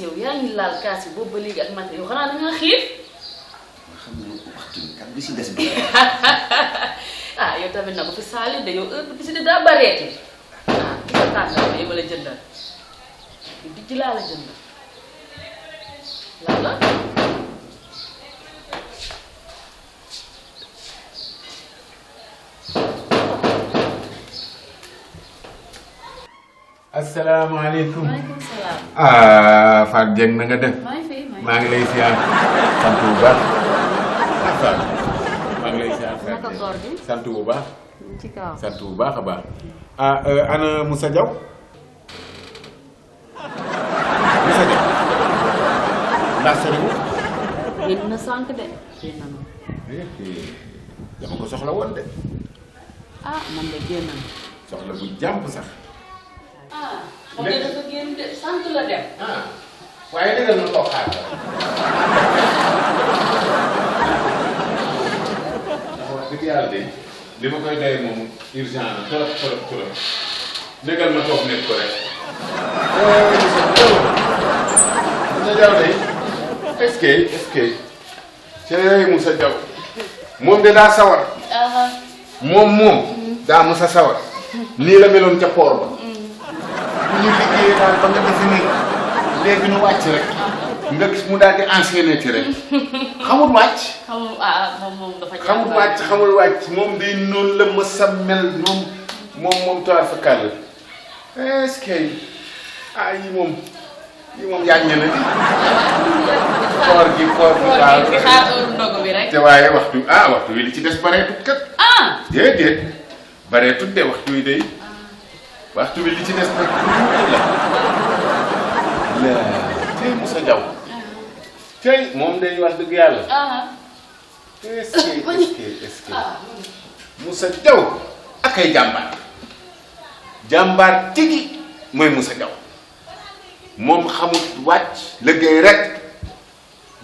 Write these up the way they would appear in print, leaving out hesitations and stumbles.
yow yaa ngi laal kaas yi boobu ba léegi ak matt yow xanaa da nga xiif. nga xam ne waxtu bi kat bi si des bi. ah yow tamit na ko fi saali de yow heure bi si de daa bareeti. ah ki nga tàngal yow ma la jëndal. di ji laa la jëndal. lan la. asalaamaaleykum. maaleykum salaam. ah Fatou Dieng na nga def. maa ngi lay siyaar sant bu baax. maa ngi lay siyaar. naka góor gi. sant bu baax. ci kaw. sant bu baax a baax. ah ana Moussa Diaw. Moussa Diaw. ndax soriwul. génn na sànq de. génn na. dama ko soxla woon de. ah man de génn na. soxla bu jàmp sax. ah moom de dafa génn de sant la dem. ah waaye dëggal ma toog xaar la. ndax wax dëgg yàlla de li ma koy doyee moom urgent na trop trop trop dëggal ma toog nekk ko rek. Moussa Diaw de est-ce que cee Moussa Diaw moom de daa sawar. moom daa mos a sawar. nii la meloon ca poor ba. bu ñu liggéeyee daal ba nga defe ni léegi nu wàcc rek nga gis mu daal di enchaîner ci rek xamul wàcc. moom dafa xamul wàcc moom day noonu la mës a mel moom toile fa kàll. est-ce que yi moom yàññe na di. koor gi daal di xaar heure ndogu bi rek. te waaye waxtu wi li ci des bareetut kat. déedéet bareetut de waxtu wi day. waxtu bi li ci des nag la tey Moussa Diaw tey moom day wax dëgg yàlla. est-ce que Moussa Diaw ak ay jàmbaar tigi mooy Moussa Diaw moom xamut wàcc liggéey rek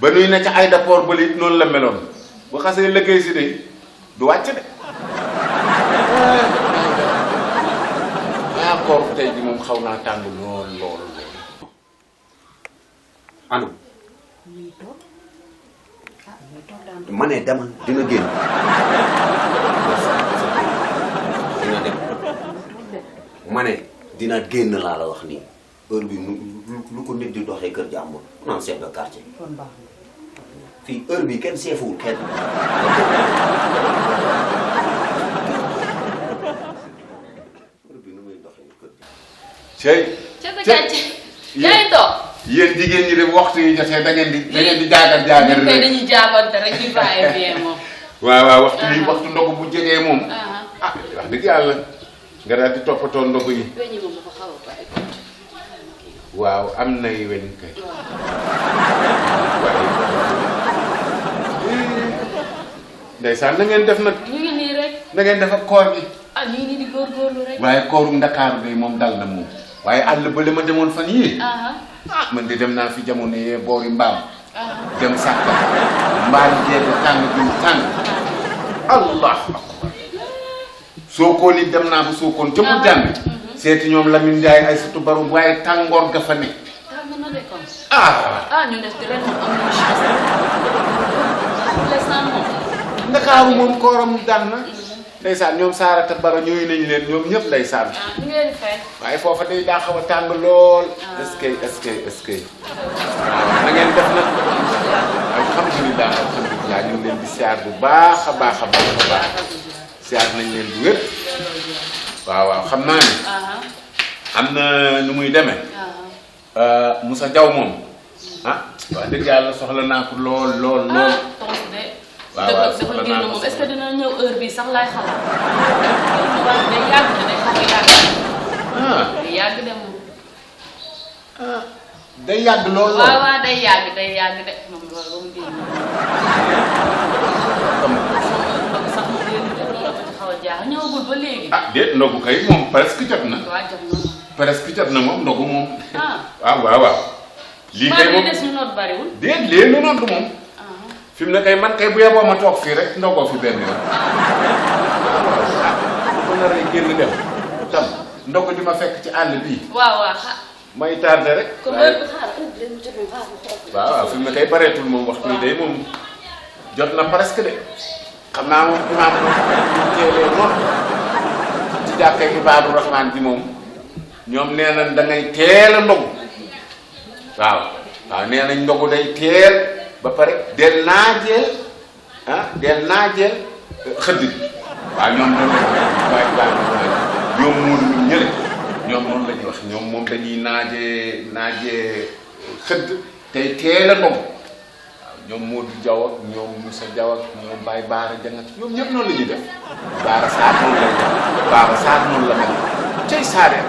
ba nuy na ca aéroport ba it noonu la meloon bu xasee liggéey si de du wàcc de. koor tey bi moom xaw naa tàng lool. anu ma ne dama dina génn dina dem ma ne dina génn laa la wax nii heure bi lu ko nit di doxee kër jàmbur naan chef de quartier fii heure bi kenn seefuwul kenn. cey yaa ngi toog. yéen jigéen ñi de waxtu yi jotee da ngeen di jaagar rek. dañuy jaabante rek ñu bàyyi bien moom. waaw waxtu ndogu bu jegee moom. wax dëgg yàlla nga daal di toppatoo ndogu yi. weñ moom dafa xaw a bari. waaw am nay weñ kay. waaye ndeysaan na ngeen def nag. ñu ngi nii rek. na ngeen def ak koor gi. ñu ngi nii di góorgóorlu rek. waaye kooru Ndakaaru de moom dal na moom. waaye àll ba li ma demoon fan yii. man de dem naa fi jamono yee boori mbaam. dem sàkka mbaam jeeg tàng bi mu tàng. allah akbar Sokone it dem naa ba Sokone ca mu jàng. seeti ñoom Lamine Ndiaye ay surtout baru waaye tàngoor ga fa nekk. tàng na de kon. ñu def di ren moom am nañu chance. Ndakaaru moom kooram daan na. ndeysaan ñoom Saarata Bara ñooyu nañ leen ñoom ñëpp ndeysaan. ñu ngi leen di fay. waaye foofa day daa xaw a tàng lool. est-ce que na ngeen def nag. alhamdulilah ñu ngi leen di siyaar bu baax a baax. siyaar nañ leen bu wér. waaw xam naa ne. am na nu muy demee. Moussa Diaw moom. wax dëgg yàlla soxla naa ko lool. waaw soxla naa ko moom est-ce que dina ñëw heure bi sax laay xalaat. day yàgg de day xaw a yàgg. day yàgg de moom. day yàgg lool. waaw day yàgg de moom loolu ba mu génn. sax mu génn de loolu ma ci xaw a jaaxal ñëwagul ba léegi. déet ndogu kay moom presque jot na. waaw jot na. presque jot na moom ndogu moom. waaw. lii kay moom des ñu noot bariwul. déet léegi lu noot moom. fi mu ne kay man kay bu yeboo ma toog fii rek ndogoo fi benn yoon. bu naree génn dem tam ndog di ma fekk ci àll bii. waaw may tardé rek. kon heure bi xaaral heure bi leen jot moom xaaral ma xool. waaw fi mu ne kay bareetul moom waxtu bi day moom jot na presque de xam naa moom imaam moom ñu teelee noonu ci jàkka Ibaadu Rahmaan bi moom ñoom nee nañ da ngay teel a ndogu waaw waaw nee nañ ndogu day teel ba pare del naajeel del naajeel xëdd bi waaw ñoom noonu la ñoom Modou ñële ñoom noonu la ñuy wax ñoom moom dañuy naajee xëdd tey teel a ndogu waaw ñoom Modou Diaw ak ñoom Moussa Diaw ak ñoom Baye Baara Jangat ñoom ñëpp noonu la ñuy def Baara Sarr noonu lay def Baara Sarr noonu la mel cay saare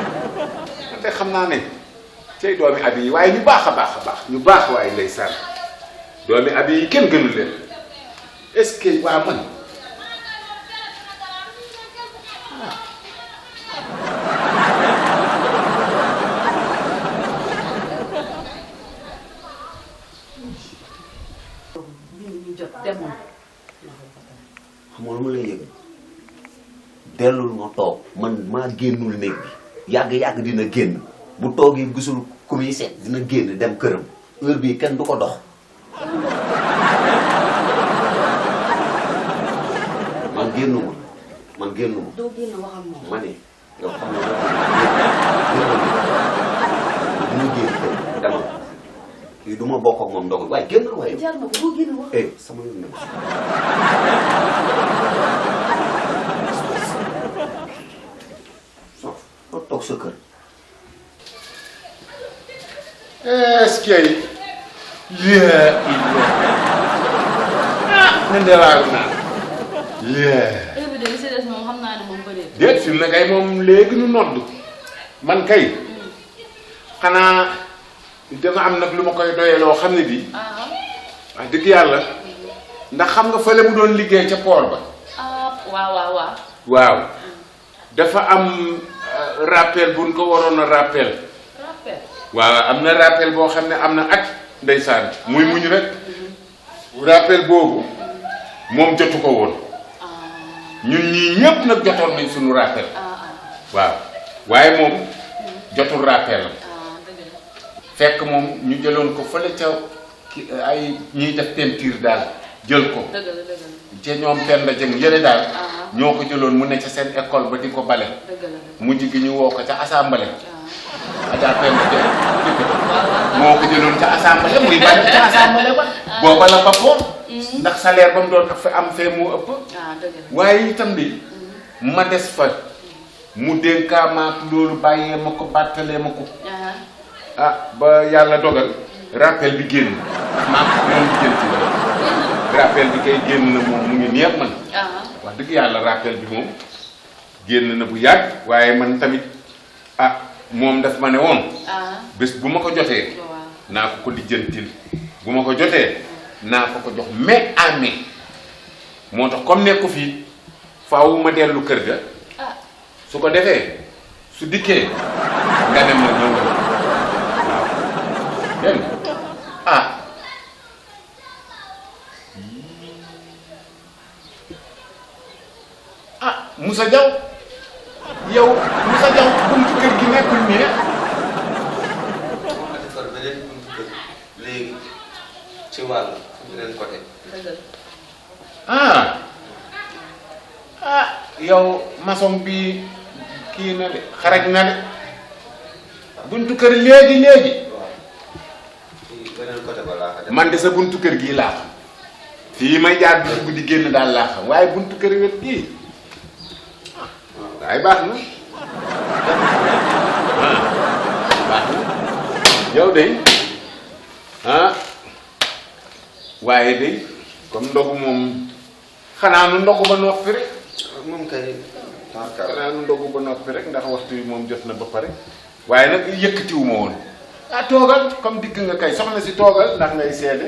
te xam naa ne cay doomi abi yi waaye ñu baax a baax a baax ñu baax waaye lay sàr doomi abi yi kenn gënul leen est-ce que waa man xam nga lu ma lay yëg dellul ma toog man maa génnul néeg bi yàgg-yàgg dina génn bu toogee gisul ku muy seet dina génn dem këram heure bii kenn du ko dox man génnuma doo génn wax ak moom. ma ne nga xam ne dina génn kër demal kii du ma bokk ak moom ndogu waaye génnal waaye jaar na ko doo génn wax. sama yoon ne soo toog sa kër est-ce que ndelaaru naa heure bi de li si des moom xam naa ne moom bëri. déet fi mu ne kay moom léegi nu nodd man kay xanaa dafa am nag lu ma koy doyee loo xam ne bii wax dëgg yàlla ndax xam nga fële mu doon liggéey ca port ba waaw. waaw dafa am rappel buñ ko waroon a rappel waaw am na rappel boo xam ne am na at ndeysaan muy muñ rek rappel boobu moom jotu ko woon ñun ñii ñëpp nag jotoon nañ suñu rappel waaw waaye moom jotul rappel la fekk moom ñu jëloon ko fële ca ay ñiy def peinture daal jël ko ca ñoom Penda Dieng yële daal ñoo ko jëloon mu ne ca seen école ba di ko bale mujj gi ñu woo ko ca assemblée Adja Penda Dieng moo ko jëloon ca assemblée muy bale ca assemblée ba booba la bappoon ndax salaire ba mu doon am fee moo ëpp waaye itam bi ma des fa mu dénkaamaat loolu bàyyee ma ko bàttalee ma ko ba yàlla dogal rappel bi génn ndax maa ko moom bi génn ci la rappel bi kay génn na moom mu ngi neex man wax dëgg yàlla rappel bi moom génn na bu yàgg waaye man tamit moom daf ma ne woon bés bu ma ko jotee naa ko ko lijjantil bu ma ko jotee naa ko ko jox main à main moo tax comme nekku fii faaw ma dellu kër ga su ko defee su dikkee nga dem ma ñëw waaw dégg nga Moussa Diaw yow Moussa Diaw buntu kër gi nekkul nii ma defar beneen buntu kër léegi ci wàll beneen côté yow maçon bi kii na de xaraj na de buntu kër léegi beneen côté ba laa xam man de sa buntu kër gii laa xam fii may jaar bi dugg di génn daal laa xam waaye buntu kër wet gii waaye baax na baax na yow de waaye de comme ndogu moom xanaa nu ndogu ba noppi rek moom kay xanaa nu ndogu ba noppi rek ndax waxtu bi moom jot na ba pare waaye nag yëkkatiwu ma woon toogal comme digg nga kay soxna si toogal ndax ngay seede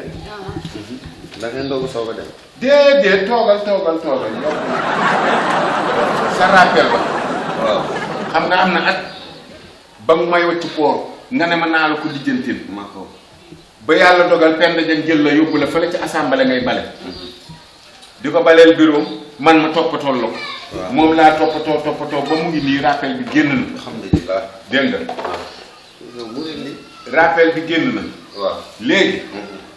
da ngeen ndogu soog a dem déedéet toogal sa rappel ba waaw xam nga am na at ba mu may waccu poor nga ne ma naa la ko lijjantil ma ko ba yàlla dogal Penda Dieng jël la yóbbu la fële ci assemblée ngay bale di ko baleel bureau man ma toppatool la ko moom laa toppatoo ba mu ngi nii rappel bi génn na alhamdulilah dégg nga non mu ngi nii. rappel bi génn na. waaw léegi.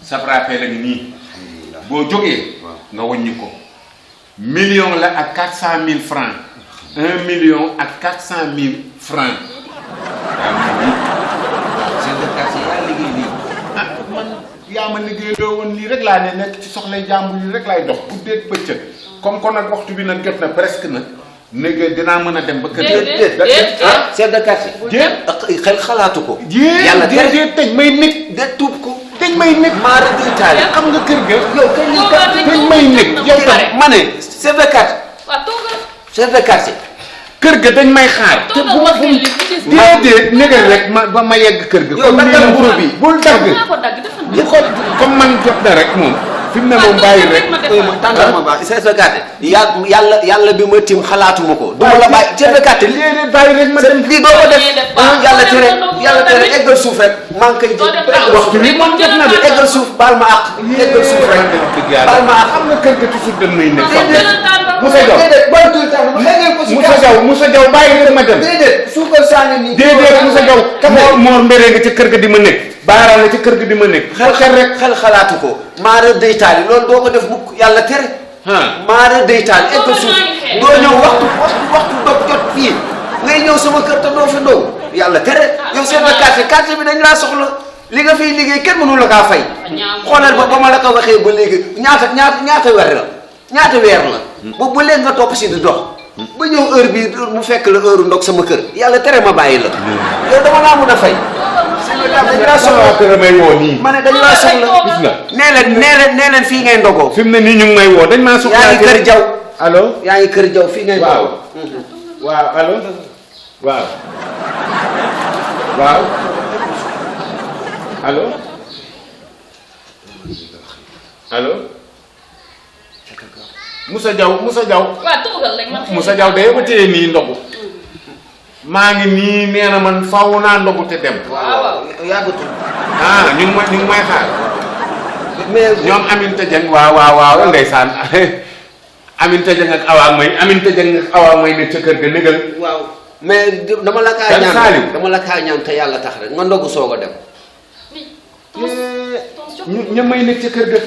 sab rappel a ngi nii. boo jógee. nga wàññi ko. million la ak 400 000 francs. 1 million ak 400 000 francs. chef de quartier yaa liggéey lii. ah man yaa ma liggéey doo woon lii rek laa ne nekk ci soxlay jàmbur yi rek laay dox guddeeg bëccëg comme kon nag waxtu bi nag jot na presque nag néeg dinaa mën a dem ba kër ah chef de quartier. jéem xel xalaatu ko. yàlla déedéet dañ may nekk de tuub ko. dañ may nekk maa rek di taal. xam nga kër ga yow kañ dañ may nekk yow tam ma ne chef de quartier. waaw toogal. chef de quartier. kër ga dañ may xaar. te bu ma déedéet négal rek ba ma yegg kër ga. yow daggal mburu bi bul dagg. naa ko dagg defal bu ko comme man jot na rek moom. fi mu ne moom bàyyi rek. tàngal ma baax chef de quartier. yàlla bi ma tim xalaatuma ko. du ma la bàyyi chef de quartier. léeg-léeg bàyyi rek ma dem. lii doo ko def yàlla tere eggal suuf rek. maa ngi koy jël waxtu bi moom jot na de. eggal suuf baal ma àq. eggal suuf rek baal ma àq. xam nga kër ga toujours dañ may nekk. Moussa Diaw déedéet booy tuuti tax Moussa Diaw bàyyi rek ma dem. déedéet suukar saa ngi nii. déedéet Moussa Diaw. Mor mbéré nga ci kër ga di ma nekk. baaraale ci kër ga di ma nekk. xel xalaatu ko. maara day taali loolu doo ko def mukk yàlla tere. maara day taali eggal suuf doo ñëw waxtu dog jot fii ngay ñëw sama kër te doo fi ndaw yàlla tere. yow seen quartier bi dañ laa soxla li nga fiy liggéey kenn mënu la kaa fay. xoolal ba ma la ko waxee ba léegi ñaata weer la ñaata weer la. boobu ba léegi nga topp si di dox. ba ñëw heure bi mu fekk la heure ndog sama kër yàlla tere ma bàyyi la. yow dama laa mun a fay. dañ laa soxla kër may woo nii. ma ne dañ laa soxla. gis nga nee leen fii ngay ndogoo. fi mu ne nii ñu ngi may woo dañ maa soxla. yaa ngi kër jaw. allo yaa ngi kër jaw fii ngay ndogoo. waaw allo waaw waaw allo allo Moussa Diaw. waaw toogal rek man. Moussa Diaw de ba téye nii ndogu. maa ngi nii nee na man faaw naa ndogu te dem. waaw yàggatul. ñu ngi may xaar. mais ñoom Aminata Dieng waaw ndeysaan Aminata Dieng ak Awa May ne ca kër ga négal. waaw mais dama la kaa ñaan te yàlla tax rek nga ndogu soog a dem. ñu may nekk ca kër ga.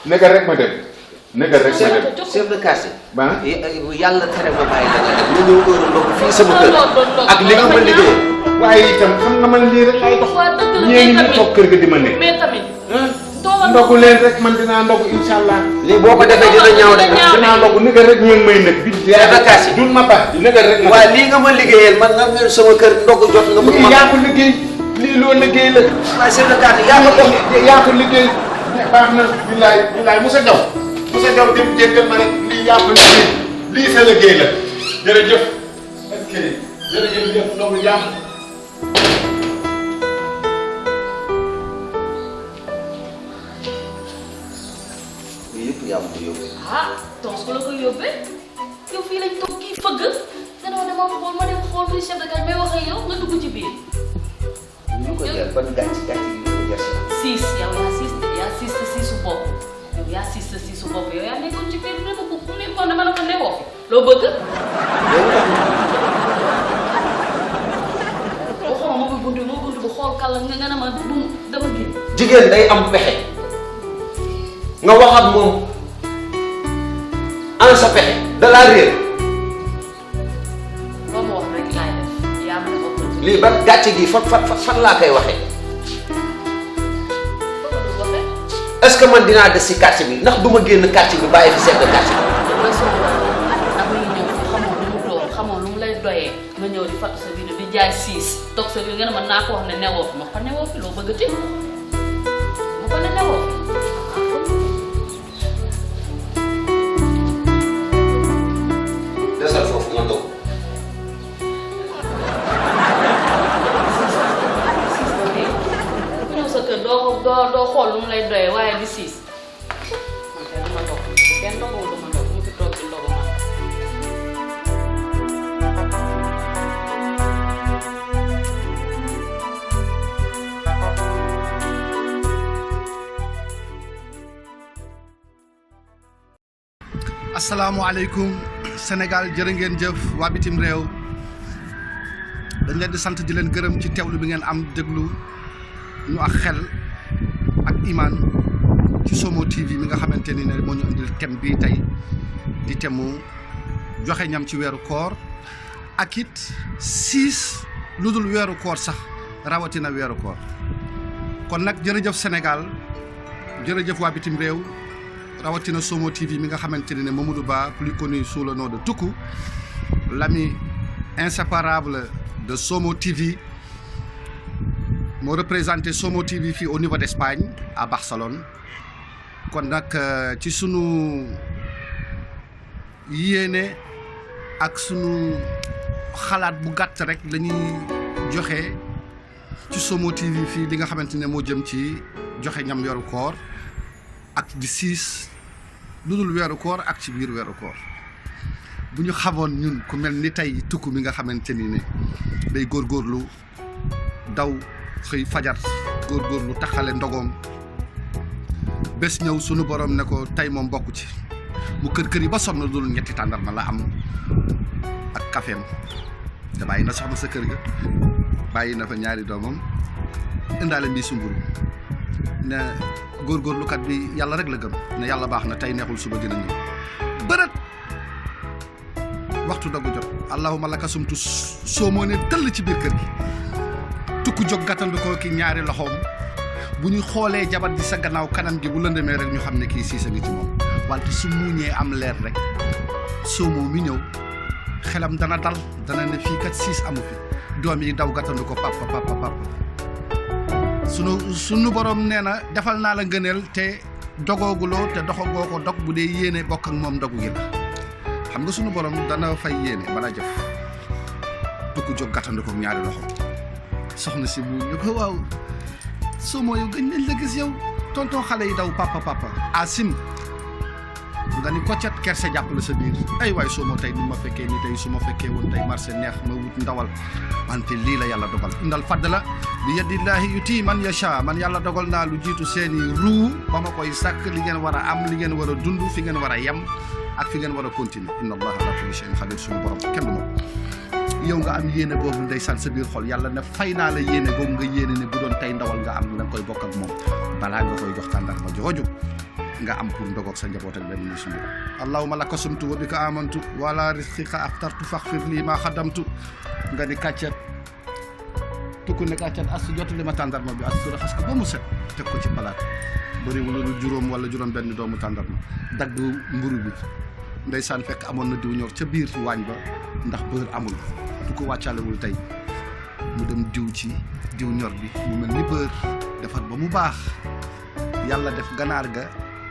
négal rek ma dem. chef de quartier. ba yàlla tere ma bàyyi la nga dem nga ñëw heure ndogu fii sama kër. ak li nga ma liggéey. waaye itam xam nga man lii rek lay dox. ñee ngi ñu toog kër ga di ma nekk. mais tamit. ndogu leen rek man dinaa ndogu incha allah. lii boo ko defee dina ñaaw de. dinaa ndogu négal rek ñu may nekk. chef de quartier dul ma baax négal rek ma. waaye lii nga ma liggéeyal man nga ñëw sama kër ndogu jot nga bëgg ma. yaa ko liggéey lii loo liggéey la. waaye chef de quartier yaa ko liggéey baax na bilaay Moussa Diaw dem jéggal ma rek lii yaa ko liggéey lii sa liggéey la jërëjëf est-ce que jërëjëf ndogu jàmm. lii yëpp yaa ma ko yóbbee. tos ko la ko yóbbee yow fii lañ toog kii fëgg nga ne ma dama xool ma dem xool fii chef de quartier may wax ak yow nga dugg ci biir. ñu ko jar ban gàcc yi ñu ko jar si. siis yow yaa siis sa siisu bopp yow yaa siis sa siisu bopp yow yaa nekkoon ci biir ne ko ku nekkoon dama la ko newoo fi loo bëgg. waxuma ma buntu bu xool kàlla nga ne ma dama génn. jigéen day am pexe nga wax ak moom an sa pexe da laa réer. loo ma wax rek laay def yaa ma ne ko. lii ba gàcce gi fan laa koy waxee. est-ce que man dinaa des si quartier bi ndax du ma génn quartier bi bàyyi fi chef de quartier bi. xamoo lu mu lay doyee nga ñëw di fàttu sa vidéo di jaay siis toog sa vidéo nga ne man naa ko wax ne newoo fi ma ko newoo fi loo bëgg a teg ma ko ne newoo fi. desal foofu nga toog. ku ñëw sa kër doo xool lu mu lay doyee waaye di siis man kay dama toog kenn ndogoo dama toog mu fi toog di ndogu man. asalaamaaleykum Sénégal jërë ngeen jëf waa bitim réew dañ leen di sant di leen gërëm ci teewlu bi ngeen am déglu ñu ak xel ak iman ci Somo TV mi nga xamante ni ne moo ñu indil thème bii tey di thème joxe ñam ci weeru koor ak it 6 lu dul weeru koor sax rawatina weeru koor kon nag jërëjëf Sénégal jërëjëf waa bitim réew rawatina Somo TV mi nga xamante ne Mamadou Ba plus connu sous le nom de Tuku l'ami inséparable de Somo TV moo représenté Somo TV fii au niveau d'Espagne à Barcelone kon nag ci sunu yéene ak sunu xalaat bu gàtt rek lañuy joxe ci Somo TV fii li nga xamante ne moo jëm ci joxe ñam weeru koor ak di 6 lu dul weeru koor ak ci biir weeru koor bu ñu xamoon ñun ku mel ni tey Tukku mi nga xamante ni ne day góorgóorlu daw xëy fajar góorgóorlu taxale ndogoom bés ñëw sunu borom ne ko tey moom bokku ci mu kër yi ba sonn dul ñetti tàndarma la am ak kafeem te bàyyi na soxna sa kër ga bàyyi na fa ñaari doomam indaale mbii su mburu ne góorgóorlukat bi yàlla rek la gëm ne yàlla baax na tey neexul suba dina ñëw bërët waxtu dogu jot allahumma laka sumtu Somo ne tëll ci biir kër gi Tukku jóg gàttandu ko ki ñaari loxoom bu ñu xoolee jabar ji sa gannaaw kanam gi bu lëndëmee rek ñu xam ne kii siisa ngi ci moom wante su muuñee am leer rek Somo mi ñëw xelam dana dal dana ne fii kat siis amu fi doom yi daw gàttandu ko papa sunu borom nee na defal naa la ngëneel te dogooguloo te doxagoo ko dog bu dee yéene bokk ak moom dogu gi la xam nga sunu borom dana fay yéene balaa jëf Tukku jóg gàttandu ko ñaari loxo soxna si mu ñu ko waaw Somo yow gëj nañ la gis yow tonton xale yi daw papa Asim nga ni koccet kerse jàpp la sa biir ay waay Somo tey ni ma fekkee ni tey su ma fekkee woon tey marché neex ma wut ndawal wante lii la yàlla dogal indal fadla bi yadillahi yuti man yasha man yàlla dogal naa lu jiitu seeni ruu ba ma koy sàkk li ngeen war a am li ngeen war a dund fi ngeen war a yem ak fi ngeen war a continuer inna allaha ala kulli shay'in qadir suñu borom kenn du moom yow nga am yéene boobu ndeysaan sa biir xol yàlla ne fay naa la yéene boobu nga yéene ne bu doon tey ndawal nga am da nga koy bokk ak moom balaa nga koy jox tàndarma jooju nga am pour ndogoog sa njaboot ak benn suñu allahumma laka sumtu wa bika amantu wala rizqika aftartu faghfir li ma xaddamtu nga ni kàccet Tukku ne kàccet astu jotu li ma tàndarma bi astu raxas ko ba mu set teg ko ci palaat bëriwul lu juróom wala juróom benn doomu tàndarma dagg mburu bi ndeysaan fekk amoon na diw ñor ca biir waañ ba ndax beurre amul Tukku wàccalewul tey mu dem diw ci diw ñor bi mu mel ni beurre defar ba mu baax yàlla def ganaar ga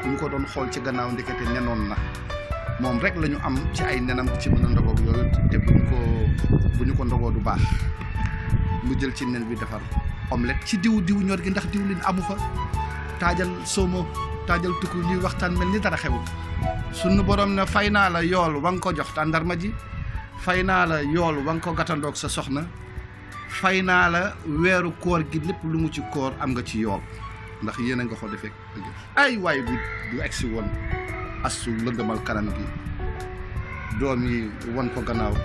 ñu ko doon xool ci gannaaw ndekete nenoon na moom rek la ñu am ci ay nenam ci mën a ndogoog yooyu te bu ñu ko ndogoo du baax mu jël ci nen bi defar omelette ci diw ñor gi ndax diwlin amu fa taajal Somo taajal Tukku ñuy waxtaan mel ni dara xewul sunu borom ne fay naa la yool wa nga ko jox tàndarma ji fay naa la yool wa nga ko gàttandoog sa soxna fay naa la weeru koor gi lépp lu mu ci koor am nga ci yool ndax yéen a nga ko defee ay waay bu egsi woon astu lëndëmal kanam gi doom yi won ko gannaaw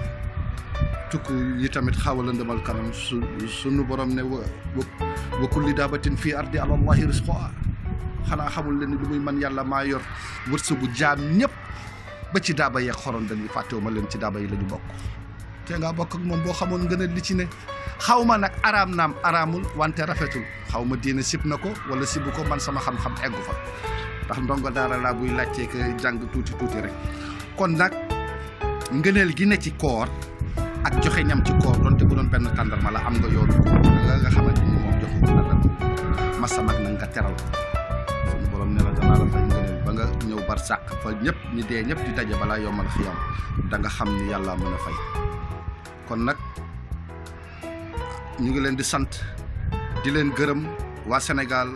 Tukku yi tamit xaw a lëndëmal kanam sunu borom ne wa kulli daabatin fii ardi ala allahi rizquha xanaa xamul leen ni lu muy man yàlla maa yor wërsëgu jaam ñëpp ba ci daaba yeeg xoron dañuy fàttewu ma leen ci daaba yi la ñu bokk te ngaa bokk ak moom boo xamoon ngën a li ci ne xaw ma nag araam naam araamul wante rafetul xaw ma diine sib na ko wala sibu ko man sama xam-xam eggu fa ndax ndongo daara laa buy laajtee ko jàng tuuti rek kon nag ngëneel gi ne ci koor ak joxe ñam ci koor donte bu doon benn tàndarma la am nga yoonu koor nga xamante ni moom joxe ko tàndarma masa mag nag nga teral suñu borom ne la danaa la fay ngëneel ba nga ñëw bar sàq fa ñëpp ñi dee ñëpp di daje balaa yombal xiyam da nga xam ni yàlla mën a fay kon nag ñu ngi leen di sant di leen gërëm waa Sénégal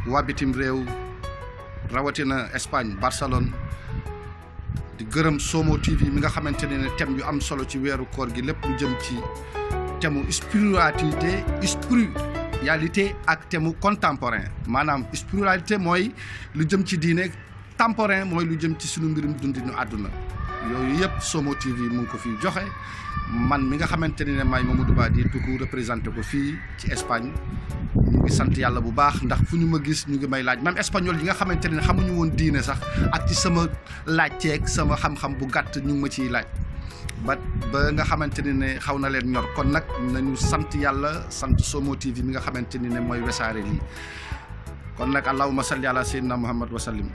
waa bitim réew rawatina Espagne Barcelone di gërëm Somo TV mi nga xamante ne thème yu am solo ci weeru koor gi lépp lu jëm ci thème spiritualité ak thème contemporain maanaam spiritualité mooy lu jëm ci diine temporain mooy lu jëm ci sunu mbirum dundinu àdduna yooyu yëpp Somo TV mu ngi ko fii joxe man mi nga xamante ne maay Mamadou Badi tuku représenté ko fii ci Espagne ñu ngi sant yàlla bu baax ndax fu ñu ma gis ñu ngi may laaj même espagnol yi nga xamante ne xamuñu woon diine sax ak ci sama laajteeg sama xam-xam bu gàtt ñu ngi ma ciy laaj ba nga xamante ne xaw na leen ñor kon nag nañu sant yàlla sant Somo TV mi nga xamante ne mooy wesaare lii kon nag allahumma salli ala sayyidina Muhammad wa sallim